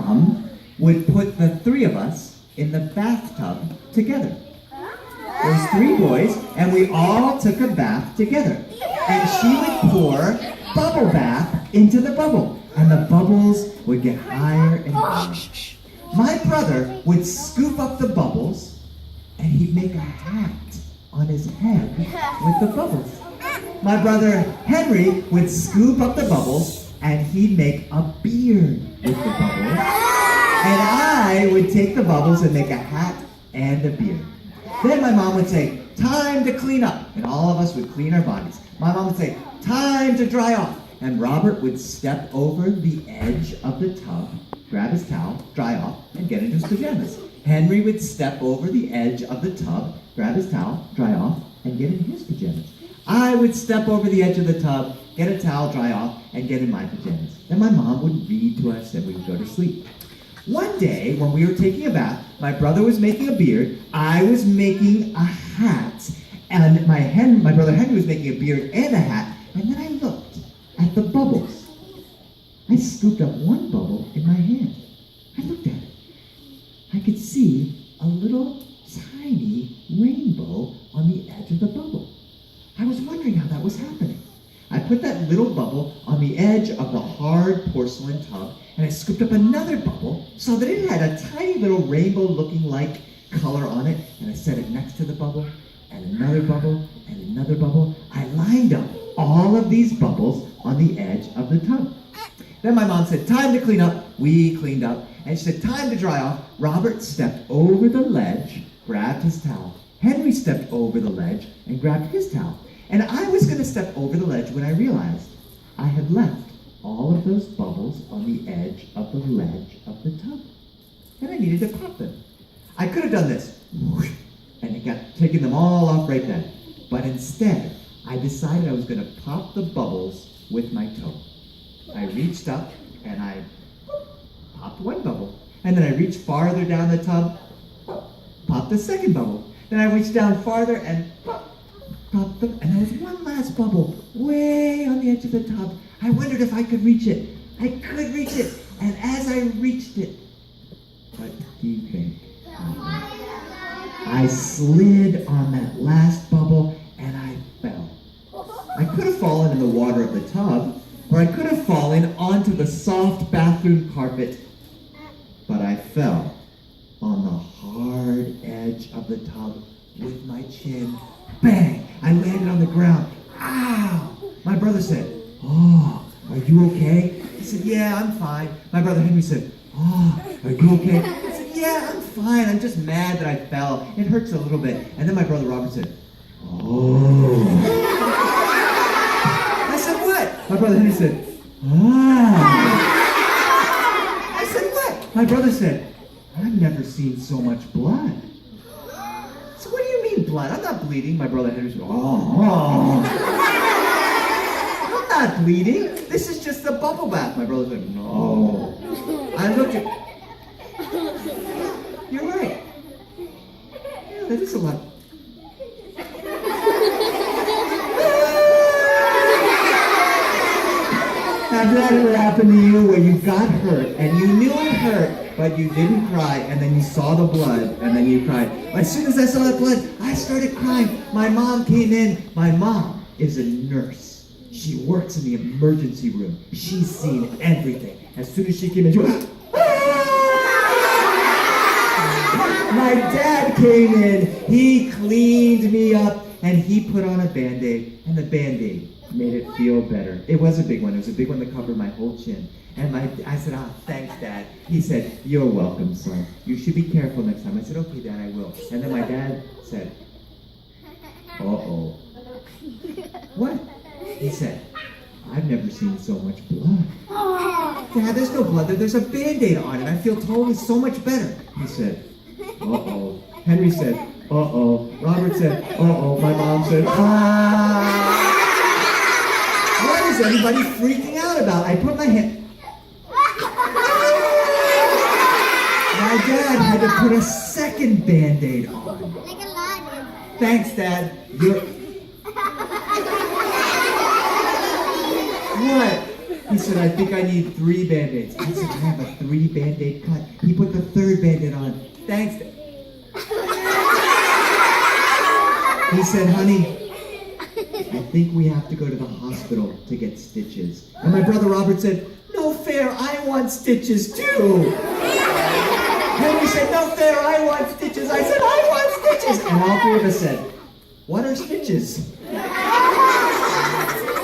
mom would put the three of us in the bathtub together. There's three boys, and we all took a bath together. And she would pour bubble bath into the bubble, and the bubbles would get higher and higher. My brother would scoop up the bubbles, and he'd make a hat on his head with the bubbles. My brother Henry would scoop up the bubbles, and he'd make a beard with the bubbles. And I would take the bubbles and make a hat and a beard. Then my mom would say, time to clean up. And all of us would clean our bodies. My mom would say, time to dry off. And Robert would step over the edge of the tub, grab his towel, dry off, and get into his pajamas. Henry would step over the edge of the tub, grab his towel, dry off, and get into his pajamas. I would step over the edge of the tub, get a towel, dry off, and get in my pajamas. Then my mom would read to us and we would go to sleep. One day, when we were taking a bath, my brother was making a beard, I was making a hat, and my brother Henry was making a beard and a hat, and then I looked at the bubbles. I scooped up one bubble in my hand. I looked at it. I could see a little tiny rainbow on the edge of the bubble. I was wondering how that was happening. I put that little bubble on the edge of the hard porcelain tub, and I scooped up another bubble so that it had a tiny little rainbow-looking like color on it, and I set it next to the bubble, and another bubble, and another bubble. I lined up all of these bubbles on the edge of the tub. Then my mom said, time to clean up. We cleaned up. And she said, time to dry off. Robert stepped over the ledge, grabbed his towel. Henry stepped over the ledge and grabbed his towel. And I was going to step over the ledge when I realized I had left all of those bubbles on the edge of the ledge of the tub. And I needed to pop them. I could have done this, and it got taken them all off right then. But instead, I decided I was going to pop the bubbles with my toe. I reached up and I popped one bubble. And then I reached farther down the tub, popped the second bubble. Then I reached down farther and popped them. And there was one last bubble way on the edge of the tub. I wondered if I could reach it. I could reach it. And as I reached it, what do you think? I slid on that last bubble and I fell. I could have fallen in the water of the tub, or I could have fallen onto the soft bathroom carpet, but I fell on the hard edge of the tub with my chin. Bang! I landed on the ground. Ow! My brother said, oh, are you okay? I said, yeah, I'm fine. My brother Henry said, oh, are you okay? I said, yeah, I'm fine. I'm just mad that I fell. It hurts a little bit. And then my brother Robert said, oh. I said, what? My brother Henry said, ah. I said, what? My brother said, I've never seen so much blood. So what do you mean blood? I'm not bleeding. My brother Henry said, oh. I'm not bleeding. This is just a bubble bath. My brother said, no. I looked at, you're right. Yeah, that is a lot. Has that ever happened to you where you got hurt and you knew it hurt, but you didn't cry, and then you saw the blood and then you cried? As soon as I saw that blood, I started crying. My mom came in. My mom is a nurse. She works in the emergency room. She's seen everything. As soon as she came in, she went, my dad came in. He cleaned me up and he put on a Band-Aid, and the Band-Aid made it feel better. It was a big one. It was a big one that covered my whole chin. And I said, thanks, Dad. He said, you're welcome, son. You should be careful next time. I said, okay, Dad, I will. And then my dad said, uh-oh. What? He said, I've never seen so much blood. Dad, there's no blood there. There's a Band-Aid on it. I feel totally so much better. He said, uh-oh. Henry said, uh-oh. Robert said, uh-oh. My mom said, ah. What is everybody freaking out about? I put my hand... My dad had to put a second Band-Aid on. Like a lion. Thanks, Dad. You're... What? He said, I think I need 3 Band-Aids. I said, I have a 3 Band-Aid cut. He put the 3rd Band-Aid on. Thanks. He said, honey, I think we have to go to the hospital to get stitches. And my brother Robert said, no fair, I want stitches too. Henry said, no fair, I want stitches. I said, I want stitches. And all 3 of us said, what are stitches?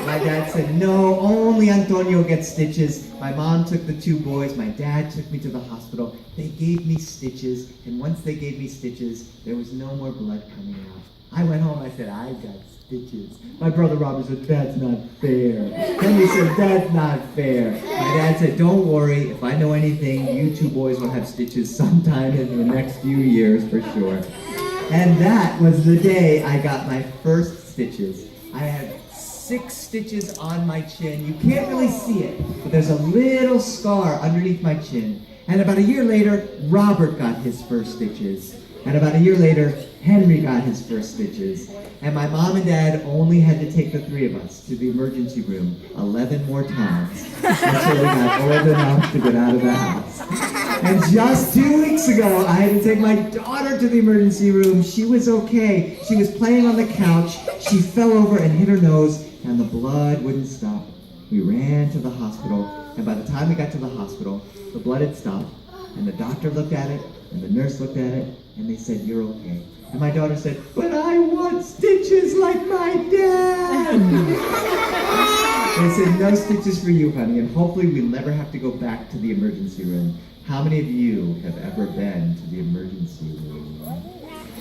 My dad said, no, only Antonio gets stitches. My mom took the 2 boys. My dad took me to the hospital. They gave me stitches. And once they gave me stitches, there was no more blood coming out. I went home, I said, I got stitches. My brother Robert said, that's not fair. Henry said, that's not fair. My dad said, don't worry, if I know anything, you 2 boys will have stitches sometime in the next few years for sure. And that was the day I got my first stitches. I had 6 stitches on my chin. You can't really see it, but there's a little scar underneath my chin. And about a year later, Robert got his first stitches. And about a year later, Henry got his first stitches. And my mom and dad only had to take the 3 of us to the emergency room 11 more times until we got old enough to get out of the house. And just 2 weeks ago, I had to take my daughter to the emergency room. She was okay. She was playing on the couch. She fell over and hit her nose, and the blood wouldn't stop. We ran to the hospital, and by the time we got to the hospital, the blood had stopped, and the doctor looked at it, and the nurse looked at it, and they said, you're okay. And my daughter said, but I want stitches like my dad. They said, no stitches for you, honey, and hopefully we'll never have to go back to the emergency room. How many of you have ever been to the emergency room?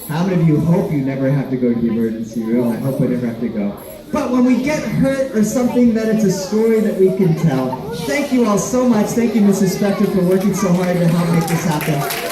How many of you hope you never have to go to the emergency room? I hope I never have to go. But when we get hurt or something, then it's a story that we can tell. Thank you all so much. Thank you, Mrs. Spector, for working so hard to help make this happen.